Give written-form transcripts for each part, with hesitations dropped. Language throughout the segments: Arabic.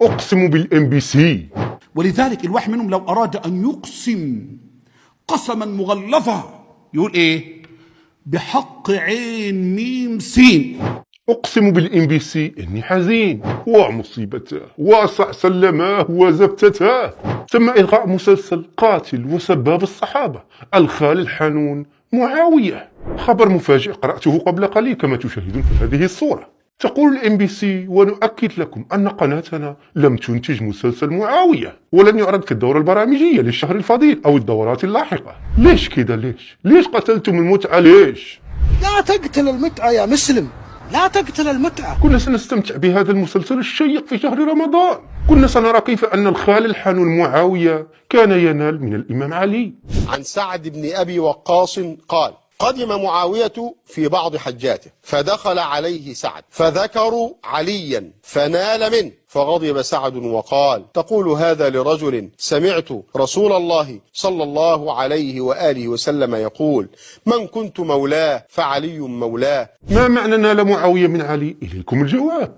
أقسم بالإم بي سي. ولذلك الواحد منهم لو أراد أن يقسم قسما مغلظا يقول إيه؟ بحق عين ميم سين. أقسم بالإم بي سي إني حزين ومصيبته وسلماه وزفتته. تم إلغاء مسلسل قاتل وسباب الصحابة الخال الحنون معاوية. خبر مفاجئ قرأته قبل قليل كما تشاهدون في هذه الصورة. تقول الام بي سي ونؤكد لكم أن قناتنا لم تنتج مسلسل معاوية ولن يعرض في الدورة البرامجية للشهر الفضيل أو الدورات اللاحقة. ليش كده؟ ليش قتلتم المتعة؟ ليش؟ لا تقتل المتعة يا مسلم، لا تقتل المتعة. كنا سنستمتع بهذا المسلسل الشيق في شهر رمضان. كنا سنرى كيف أن الخال الحنون معاوية كان ينال من الإمام علي. عن سعد بن أبي وقاص قال: قدم معاوية في بعض حجاته فدخل عليه سعد فذكروا عليا فنال منه، فغضب سعد وقال: تقول هذا لرجل سمعت رسول الله صلى الله عليه وآله وسلم يقول: من كنت مولاه فعلي مولاه. ما معنى نال معاوية من علي؟ إليكم الجواب.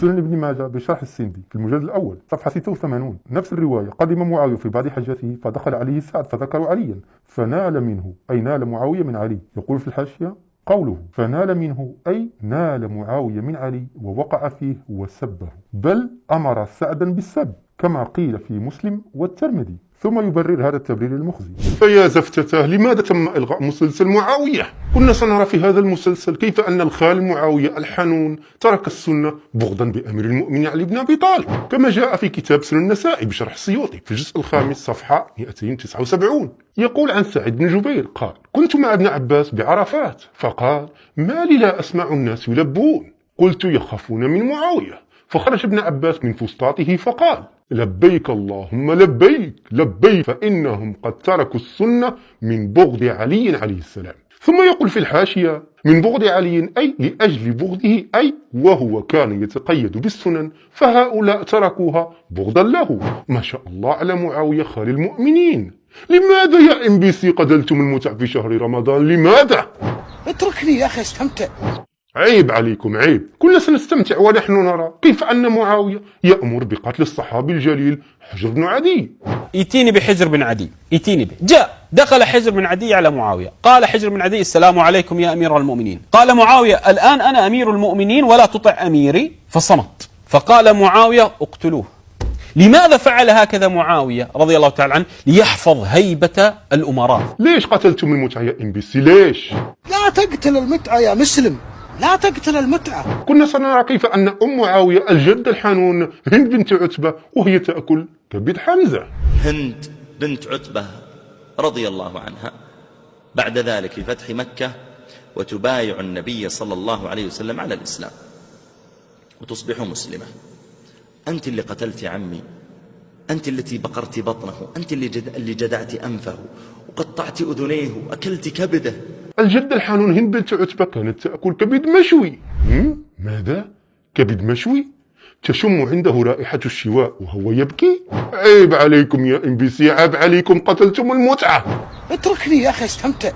سنن ابن ماجه بشرح السندي في المجلد الأول صفحة 86 نفس الرواية. قدم معاوية في بعض حجته فدخل عليه سعد فذكروا عليا فنال منه، أي نال معاوية من علي. يقول في الحاشية قوله فنال منه أي نال معاوية من علي ووقع فيه وسبه، بل أمر سعدا بالسب كما قيل في مسلم والترمذي. ثم يبرر هذا التبرير المخزي. فيا زفتته، لماذا تم إلغاء مسلسل معاوية؟ كنا سنرى في هذا المسلسل كيف أن الخال معاوية الحنون ترك السنة بغضا بأمير المؤمنين علي بن أبي طالب، كما جاء في كتاب سنن النسائي بشرح السيوطي في الجزء الخامس صفحة 279. يقول عن سعيد بن جبير قال: كنت مع ابن عباس بعرفات فقال: ما لي لا أسمع الناس يلبون، قلت يخافون من معاوية، فخرج ابن عباس من فسطاطه فقال: لبيك اللهم لبيك لبيك، فإنهم قد تركوا السنة من بغض علي عليه السلام. ثم يقول في الحاشية: من بغض علي أي لأجل بغضه، أي وهو كان يتقيد بالسنن، فهؤلاء تركوها بغضا له. ما شاء الله على معاوية خال المؤمنين. لماذا يا ام بي سي قتلتم المتع في شهر رمضان؟ لماذا؟ اتركني يا أخي استمتع. عيب عليكم، عيب. كنا سنستمتع ونحن نرى كيف أن معاوية يأمر بقتل الصحابي الجليل حجر بن عدي. ائتيني بحجر بن عدي، ائتيني به. جاء دخل حجر بن عدي على معاوية، قال حجر بن عدي: السلام عليكم يا أمير المؤمنين. قال معاوية: الآن أنا أمير المؤمنين ولا تطع أميري، فصمت. فقال معاوية: اقتلوه. لماذا فعل هكذا معاوية رضي الله تعالى عنه؟ ليحفظ هيبة الأمراء. ليش قتلتم المتعة يا ام بي سي؟ ليش؟ لا تقتل المتعة يا مسلم، لا تقتل المتعة. كنا سنرى كيف أن أم معاوية الجد الحنون هند بنت عتبة وهي تأكل كبد حمزة. هند بنت عتبة رضي الله عنها بعد ذلك في فتح مكة وتبايع النبي صلى الله عليه وسلم على الإسلام وتصبح مسلمة. أنت اللي قتلت عمي، أنت التي بقرت بطنه، أنت اللي جدعت أنفه وقطعت أذنيه وأكلت كبده. الجد الحنون هند بنت عتبة كانت تأكل كبد مشوي. ماذا؟ كبد مشوي؟ تشم عنده رائحة الشواء وهو يبكي؟ عيب عليكم يا ام بي سي، عيب عليكم، قتلتم المتعة. اتركني يا أخي استمتع.